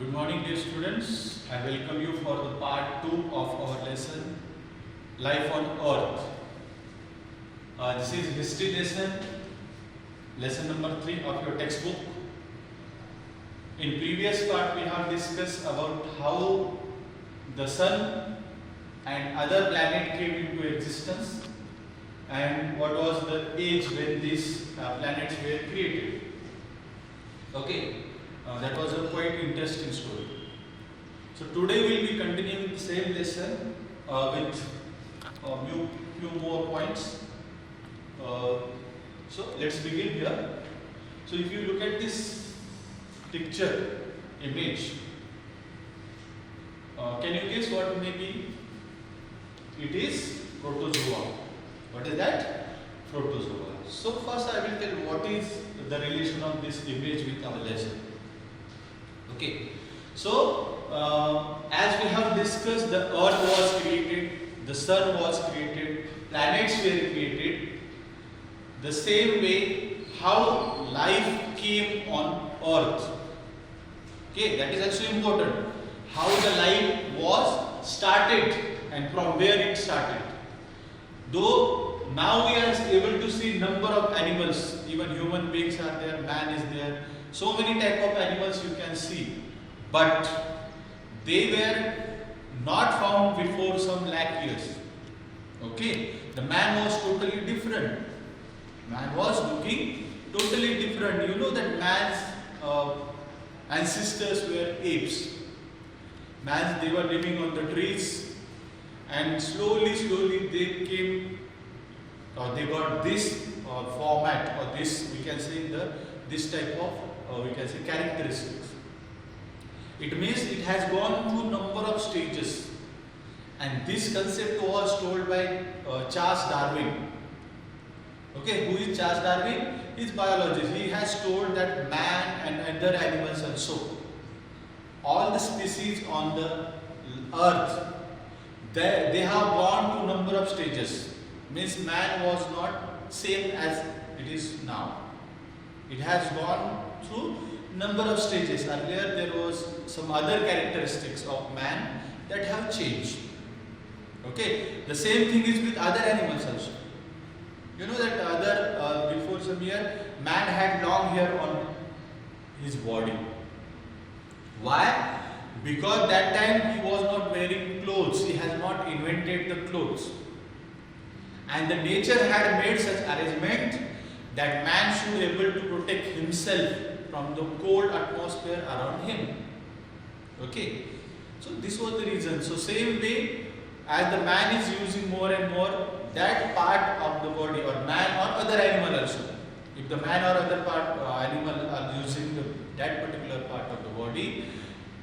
Good morning, dear students. I welcome you for the part 2 of our lesson, Life on Earth. This is history lesson number 3 of your textbook. In previous part, we have discussed about how the sun and other planet came into existence and what was the age when these planets were created. Okay. That was a quite interesting story. So today we will be continuing the same lesson with few more points. So let's begin here. So if you look at this picture, image, can you guess what it may be? It is protozoa. What is that? Protozoa. So first I will tell what is the relation of this image with our lesson. Okay, so as we have discussed, the earth was created, the sun was created, planets were created. The same way how life came on earth. Okay, that is also important. How the life was started and from where it started. Though now we are able to see number of animals, even human beings are there, man is there. So many type of animals you can see, but they were not found before some lakh years. Okay, the man was totally different. Man was looking totally different. You know that man's ancestors were apes. Man, they were living on the trees, and slowly they came. They got this format, or this we can say this type of we can say characteristics. It means it has gone through number of stages, and this concept was told by Charles Darwin. Okay, who is Charles Darwin? He is biologist. He has told that man and other animals also, all the species on the earth, they have gone to number of stages. Means man was not same as it is now. It has gone through number of stages. Earlier there was some other characteristics of man that have changed. Okay, the same thing is with other animals also. You know that before some year, man had long hair on his body. Why? Because that time he was not wearing clothes. He has not invented the clothes. And the nature had made such arrangement that man should be able to protect himself from the cold atmosphere around him. Okay, so this was the reason. So same way as the man is using more and more that part of the body, or man or other animal also. If the man or other animal are using that particular part of the body,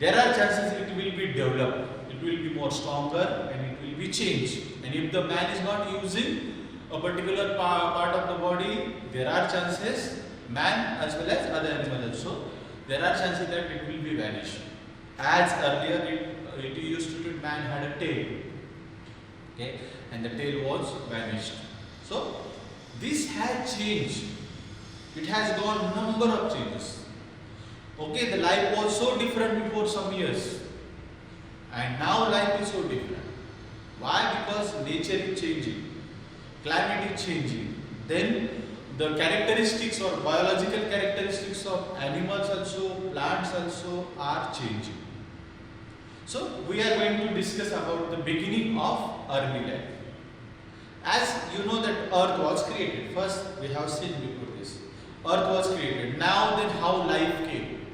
there are chances it will be developed. It will be more stronger and it will be changed. And if the man is not using a particular part of the body, there are chances, man as well as other animals also, there are chances that it will be vanished. As earlier it used to be man had a tail, okay, and the tail was vanished. So this has changed. It has gone number of changes. Okay, the life was so different before some years, and now life is so different. Why? Because nature is changing, climate is changing. Then the characteristics or biological characteristics of animals also, plants also are changing. So we are going to discuss about the beginning of early life. As you know that earth was created. First we have seen before this. Earth was created. Now then how life came.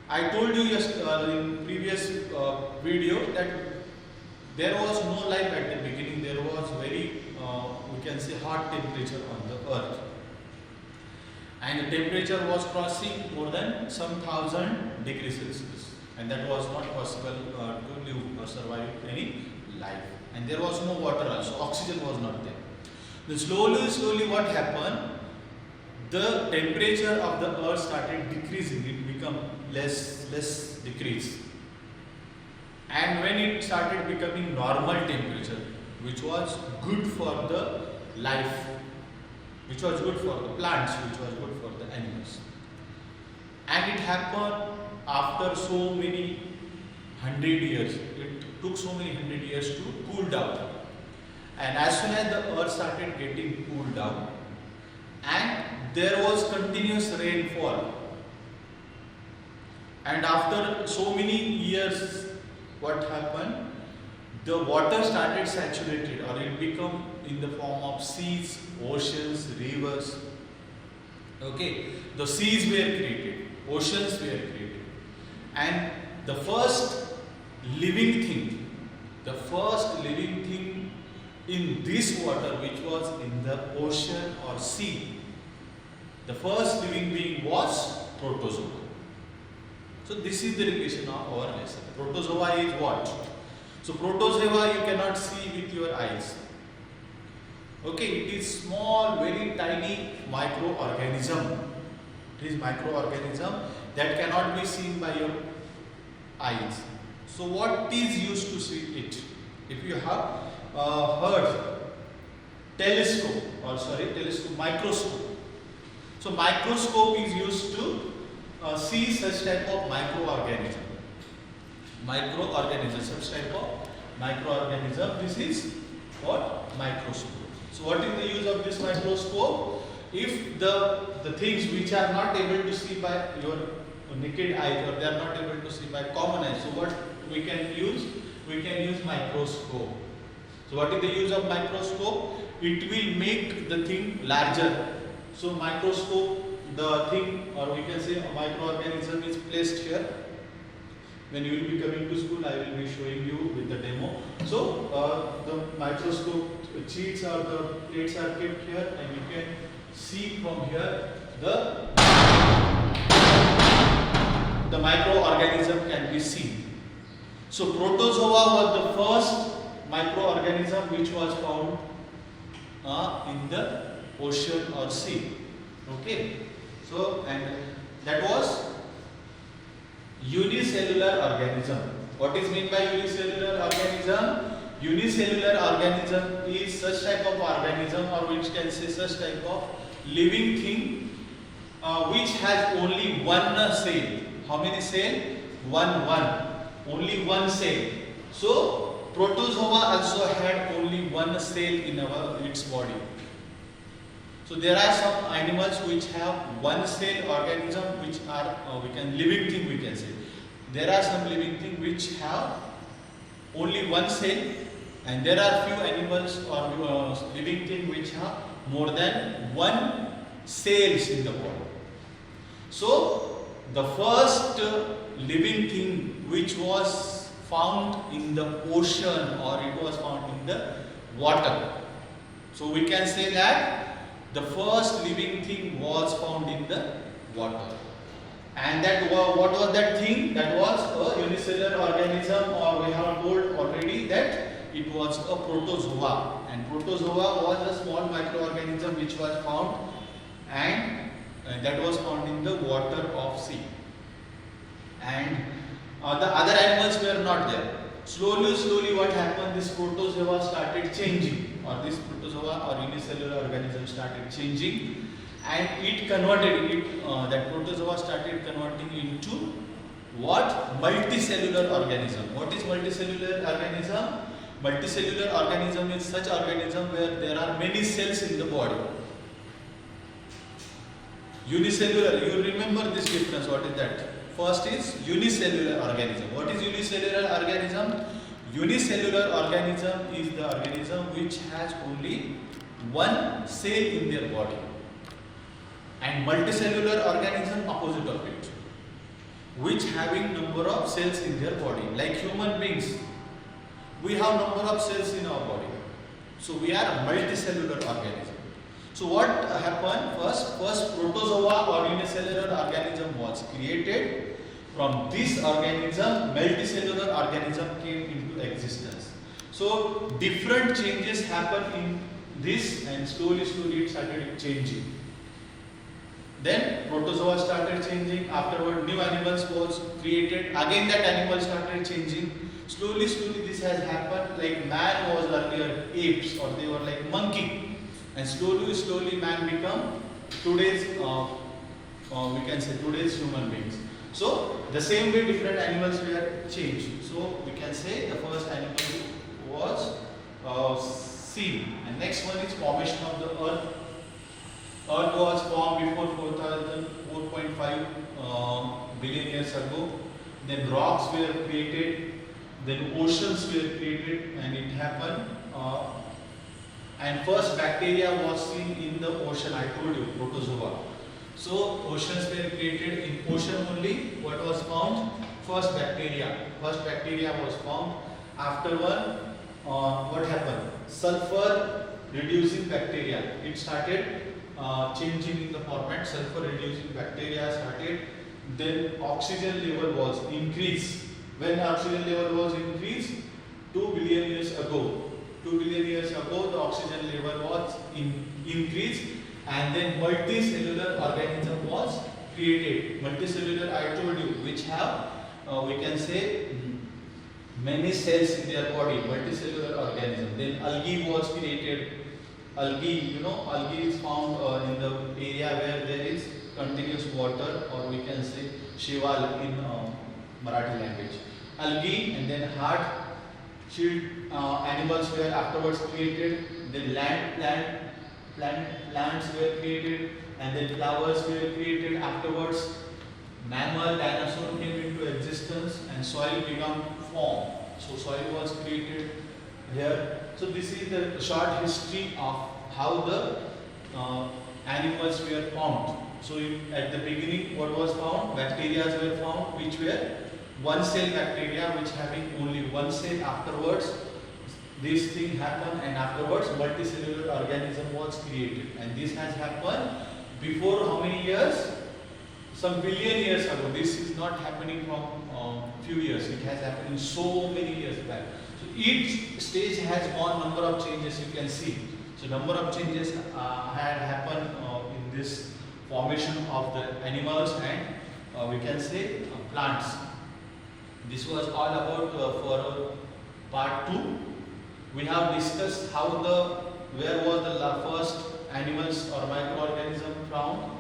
I told you in previous video that there was no life at the beginning. There was very, we can say, hot temperature on the earth. And the temperature was crossing more than some 1000 degrees Celsius. And that was not possible to live or survive any life. And there was no water also. Oxygen was not there. Then slowly what happened? The temperature of the earth started decreasing. It became less decrease. And when it started becoming normal temperature, which was good for the life, which was good for the plants, which was good for the animals. And it happened after so many 100 years. It took so many 100 years to cool down. And as soon as the earth started getting cooled down, and there was continuous rainfall, and after so many years, what happened? The water started saturated, or it become in the form of seas, oceans, rivers. Okay, the seas were created, oceans were created, and the first living thing in this water, which was in the ocean or sea, the first living being was protozoa. So this is the relation of our lesson. Protozoa is what? So protozoa you cannot see with your eyes. Okay, it is small, very tiny microorganism. It is microorganism that cannot be seen by your eyes. So what is used to see it? If you have heard microscope. So microscope is used to see such type of microorganism. Such type of microorganism. This is what? Microscope. So what is the use of this microscope? If the things which are not able to see by your naked eye, or they are not able to see by common eye, so what we can use? We can use microscope. So what is the use of microscope? It will make the thing larger. So microscope, the thing, or we can say a microorganism is placed here. When you will be coming to school, I will be showing you with the demo. So the microscope sheets or the plates are kept here, and you can see from here the microorganism can be seen. So protozoa was the first microorganism which was found in the ocean or sea. Okay. So, and that was unicellular organism. What is meant by unicellular organism? Unicellular organism is such type of organism, or which can say such type of living thing which has only one cell. How many cell? One. Only one cell. So protozoa also had only one cell in its body. So there are some animals which have one cell organism, which are living thing, we can say. There are some living thing which have only one cell, and there are few animals or living thing which have more than one cells in the body. So the first living thing which was found in the ocean, or it was found in the water. So we can say that the first living thing was found in the water. And that what was that thing? That was a unicellular organism, or we have told already that it was a protozoa. And protozoa was a small microorganism which was found, and that was found in the water of sea. And the other animals were not there. Slowly what happened? This protozoa started changing, or this protozoa or unicellular organism started changing, and it converted that protozoa started converting into what? Multicellular organism. What is multicellular organism? Multicellular organism is such organism where there are many cells in the body. Unicellular, you remember this difference, what is that? First is unicellular organism. What is unicellular organism? Unicellular organism is the organism which has only one cell in their body. And multicellular organism opposite of it, which having number of cells in their body. Like human beings, we have number of cells in our body. So we are a multicellular organism. So what happened? First protozoa or unicellular organism was created. From this organism, multicellular organism came into existence. So different changes happened in this, and slowly it started changing. Then protozoa started changing. Afterward, new animals was created. Again, that animal started changing. Slowly this has happened. Like man was earlier apes, or they were like monkey, and slowly man become today's we can say today's human beings. So the same way different animals were changed. So we can say the first animal was sea. And next one is formation of the earth. Earth was formed before 4.5 billion years ago. Then rocks were created. Then oceans were created, and it happened. And first bacteria was seen in the ocean. I told you, protozoa. So oceans were created in ocean only. What was found? First bacteria. First bacteria was found. Afterward, what happened? Sulfur reducing bacteria. It started changing in the format. Sulfur reducing bacteria started. Then oxygen level was increased. When oxygen level was increased? 2 billion years ago. 2 billion years ago, the oxygen level was increased, and then multicellular organism was created. Multicellular, I told you, which have we can say many cells in their body. Multicellular organism. Then algae was created. Algae, algae is found in the area where there is continuous water, or we can say shival in Marathi language. Algae, and then heart shield animals were afterwards created. Then plants were created, and then flowers were created afterwards. Mammal, dinosaur came into existence, and soil began formed. So soil was created here. So this is the short history of how the animals were formed. So at the beginning, what was found? Bacteria were found, which were one cell bacteria, which having only one cell. Afterwards, this thing happened, and afterwards multicellular organism was created. And this has happened before how many years? Some billion years ago. This is not happening from few years. It has happened so many years back. So each stage has gone number of changes, you can see. So number of changes had happened in this formation of the animals and we can say plants. This was all about for part 2. We have discussed where was the first animals or microorganism found.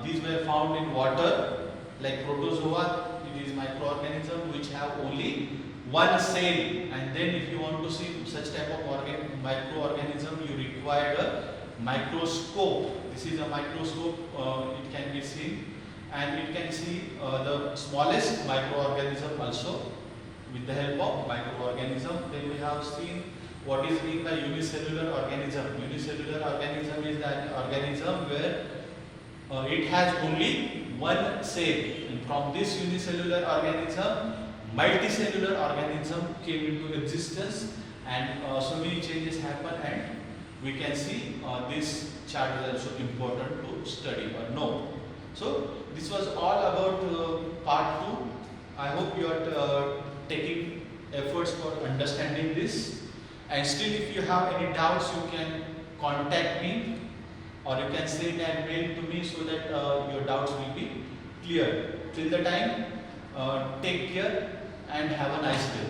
These were found in water, like protozoa. It is microorganism which have only one cell. And then if you want to see such type of microorganism, you require a microscope. This is a microscope. It can be seen, and it can see the smallest microorganism also with the help of microorganism. Then we have seen what is meant by unicellular organism. Unicellular organism is that organism where it has only one cell, and from this unicellular organism, multicellular organism came into existence, and so many changes happen, and we can see this chart is also important to study or know. So this was all about part 2. I hope you are taking efforts for understanding this, and still if you have any doubts, you can contact me, or you can send an mail to me so that your doubts will be clear. Till the time, take care and have a nice day.